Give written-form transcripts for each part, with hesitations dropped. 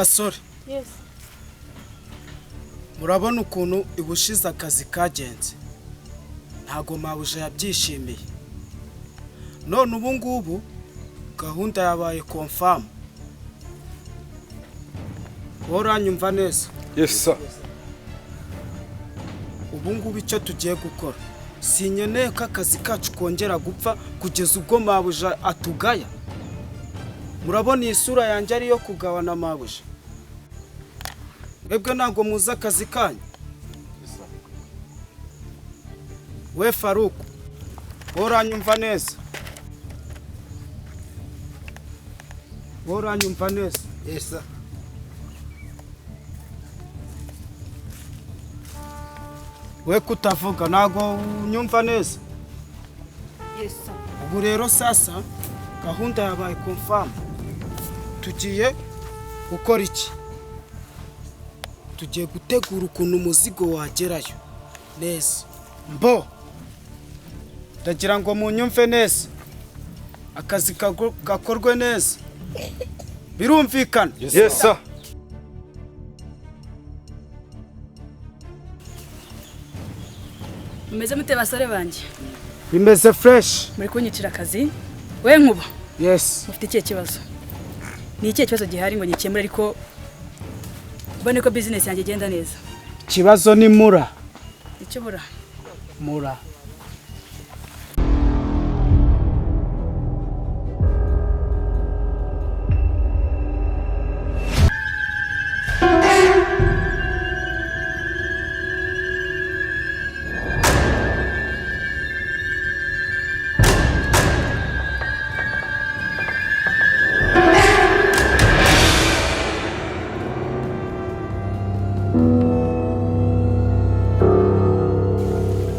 basore. Yes. Murabona ukuntu ibushize akazi kagenze. Ntago mabuje yabyishimiye. None ubu ngubu gahunda yabaye confirm. Oranyumva neza? Yes sir. Ubu ngubu icyo tugiye gukora, sinyeneye ko akazi kacu kongera gupfa kugeza ubwo mabuje atugaya. Murabona isura yanjye ari yo kugabana mabuje. Ebwe ntago muza akazi kanyu. We Faruku, oranyumva neza? Oranyumva neza? Yes sir. We kutavuga ntago unyumva neza? Yes sir. Ubu rero sasa gahunda yabaye confirm. Tugiye gukora iki? Tugiye gutegura ukuntu umuzigo wagerayo neza. Mbo ndagira ngo munyumve neza, akazi gakorwe neza. Birumvikana? Yes sir. Mumeze mute basore banje? Bimeze fresh. Muri kunyicira akazi? We Nkuba? Yes. Mufite ikihe kibazo? Ni ikihe kibazo gihari ngo nyikemure ariko bone ko business yanjye igenda neza? Kibazo ni mura. Icyo bura? Mura.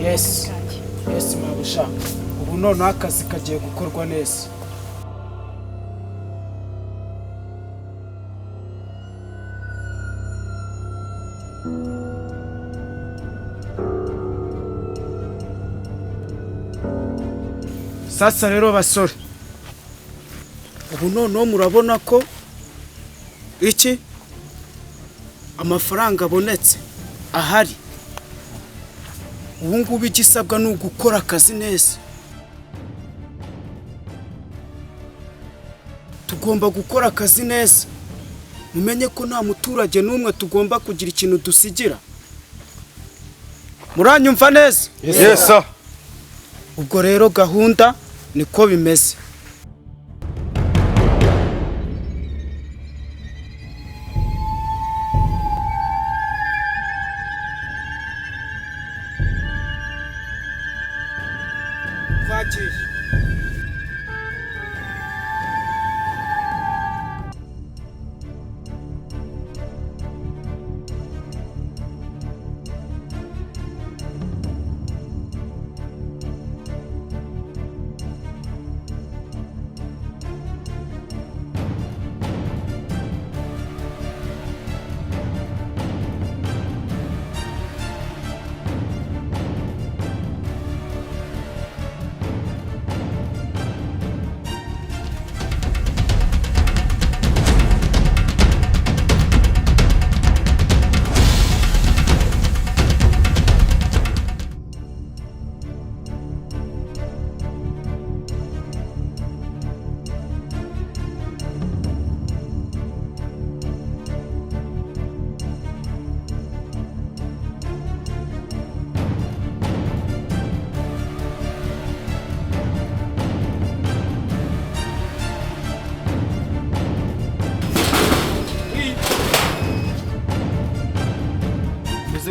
Yes mabusha. Ubu none akazi kagiye gukorwa neza. Sasa rero basore, ubu none murabona ko iki amafaranga abonetse ahari. Ubu ngubu igisabwa ni ugukora akazi neza. Tugomba gukora akazi neza. Mumenye ko nta muturage n'umwe tugomba kugira ikintu dusigira. Muranyumva neza? Yes sir. Ubwo rero gahunda niko bimeze.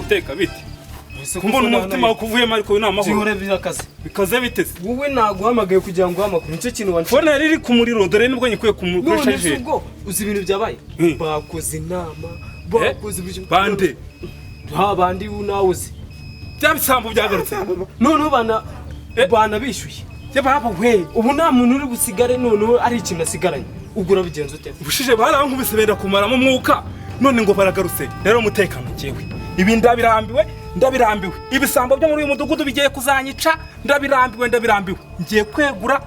Teka biti. Kumbona umutima wakuvuyemo ariko nta mahoro. Zihore bizakaze. Bikaze biteze. Wowe naguhamagaye kugira ngo amakuru nicyo kintu wanshye. Fone riri ku muriro dore nibwo nyikuye ku None ubwo uzi ibintu byabaye. Bakoze inama, bakoze ibyo. Bande. Ha bandi unawuzi. Byabisambu byagarutse. None bana bishuye. Baba we. Ubu nta muntu uri busigare none ari ikintu asigaranye. Ugura bigenze ute? Bushije barankubise benda kumaramo umwuka. None ngo baragarutse. Rero umutekano cyewe. Ibi ndabirambiwe ibisambo byo muri uyu mudugudu bigiye kuzanyica ndabirambiwe ngiye kwegura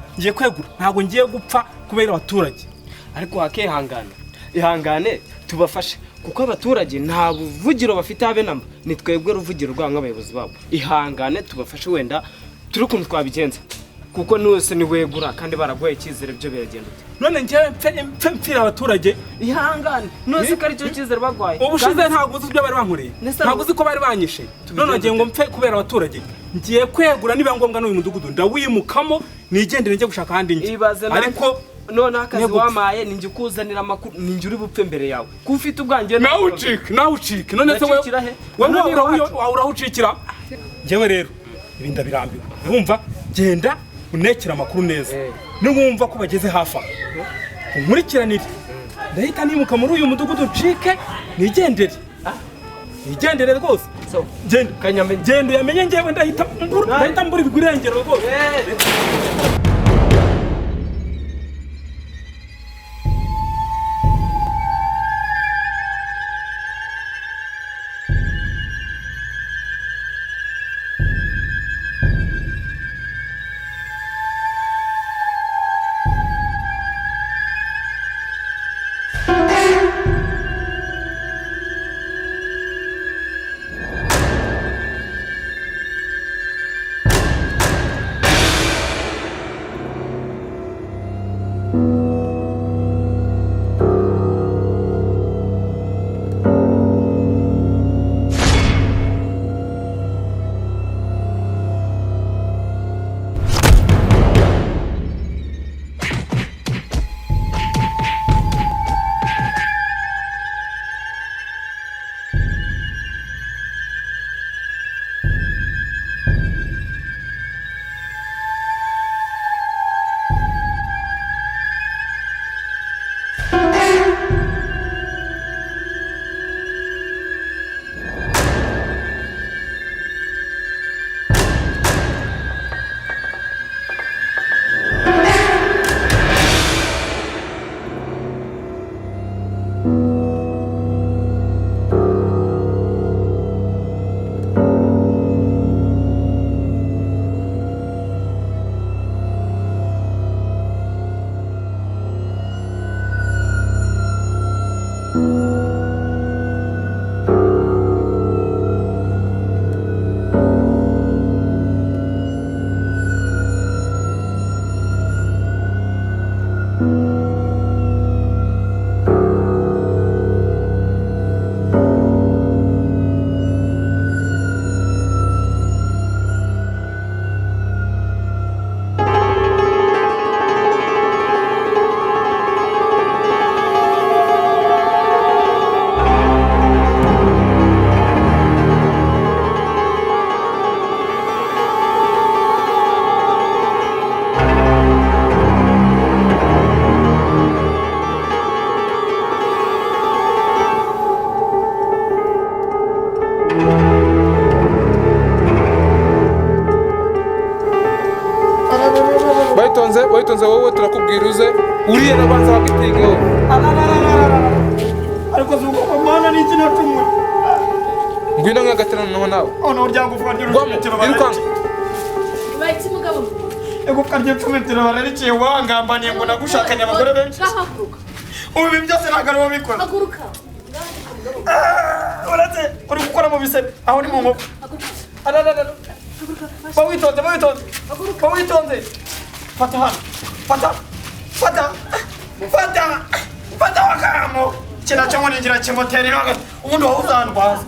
ntago ngiye gupfa kubera abaturage ariko ihangane tubafashe kuko abaturage nta buvugiro bafite habe namba ni twebwe ruvugiro rwa nk'abayobozi babo ihangane tubafashe wenda turi kuntu twabigenza kuko nose ni wegura kandi baragoye cyizere byo biragenda none njyewe mpfira abaturage ihangane nose ko ari cyo cyizere bagwaye ubushize ntabwo uzi ibyo bari bankoreye ntabwo uzi ko bari banyishe none ngiye ngo mpfe kubera abaturage ngiye kwegura niba ngombwa n'uyu mudugudu ndawimukamo nigendere njye gushaka ahandi njye ariko none akazi wamaye ninjye ukuzanira amakuru ninjye uri bupfe mbere yawe ko ufite ubwanjye nawe ucike none se wowe urahucikira njyewe rero ibi ndabirambiwe urumva genda unekera amakuru neza niwumva ko bageze hafi aho unkurikiranire ndahita nimuka muri uyu mudugudu ncike nigendere rwose genda uyamenye njyewe ndahita mbura ibigurengero rwose Bayitonze wowe turakubwira uze uriye nabanza bakitigeho ariko zuko mana n'iki natumwe ngwino nk'agaterano naho nawe ono uryango uvuga ry'urutiro irukanga Baiki mugabo ego karyo tumetero bararikiye wangambaniye ngo nagushakanye abagore benshi ubu byose nagaro bikora haguruka urate uri gukora mu bisebe aho ni mu nkoko bawitonze fata hano fata wakamo kina cyo ngira kimoteri hagati ubundi waho uzandwaza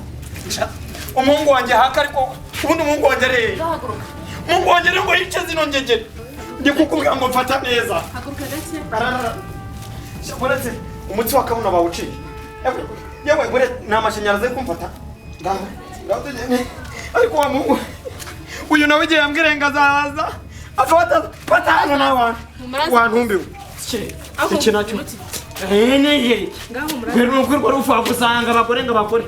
umuhungu wanjye haka ariko ubundi umuhungu wanjye ari umuhungu wanjye ngo yice zino ngegere ndi kukubwira ngo mfata neza uretse umutsi wakabuno bawuciye yewe gure nta mashanyarazi kumfata ariko wa mungu uyu nawe igihe yambwire ngo azaza afata patano n'abantu wantumbiwe iki nacyo kwera n'ukwirwa rufa gusanga abagore ngo bakore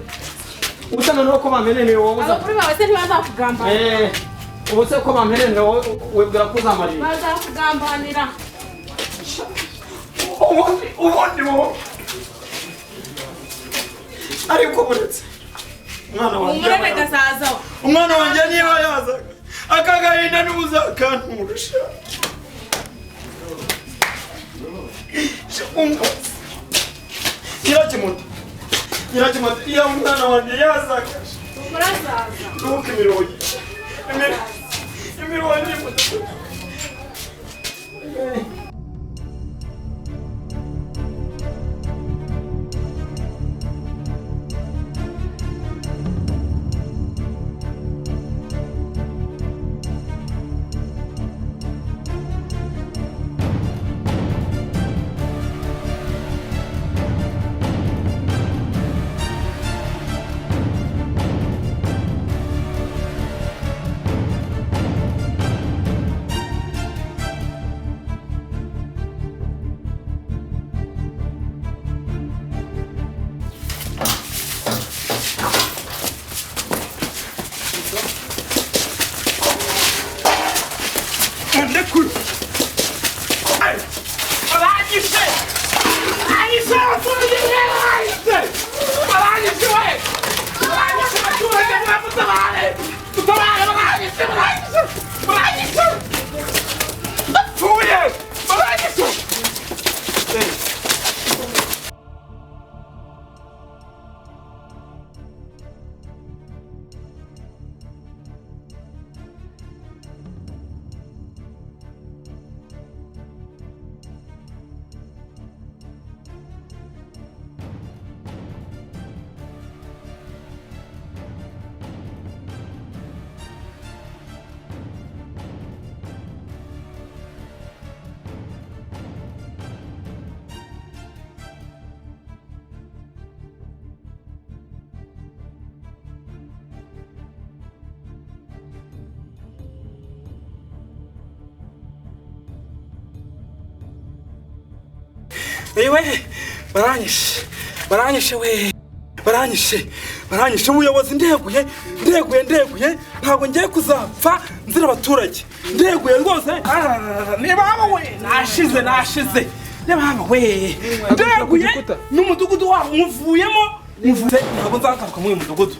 ubusana no ko bamenene wowe abagore bawe se ntibazakugamba ubuse ko bamenene wowe webwira ko uzamarira bazakugambanira ubundi wowe ariko buretse umwana wanjye niba yazaga akagahinda n'ubuzakanturusha kirakimuta nyirakimote iyo umwana wanjye yazaga murazaza ntuke imirongo imirongo iri mu mudugudu. ndekuru arangije abaturage arangije we arangije abaturage mwamutabare mutabare barangije apfuye barangije ewe baranyishe we baranyishe ubuyobozi ndeguye ntabwo ngiye kuzapfa nzira abaturage ndeguye rwose niba we nashize niba we ndeguye n'umudugudu wabo muvuyemo ntabwo nzagaruka muri uyu mudugudu.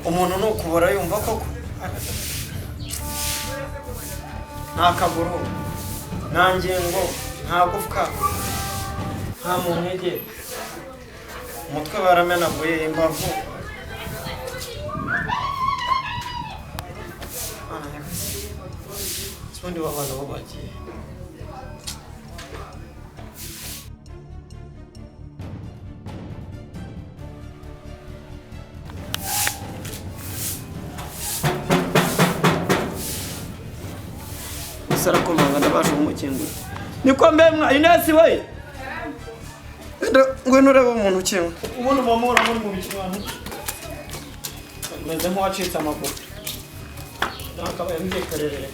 umuntu nukubora yumva koko nta kaguru nta ngingo nta gufwa nta mu ntege umutwe baramenaguye imbavu ubundi w'abantu bo bagiye sarakomanga ndabasha kumukingura niko mbe mwa Inesi we ngwino ureba umuntu ukingwa ubundi mumura muri mu bikibano meze nk'uwacitse amaguru nakabaye mbikererere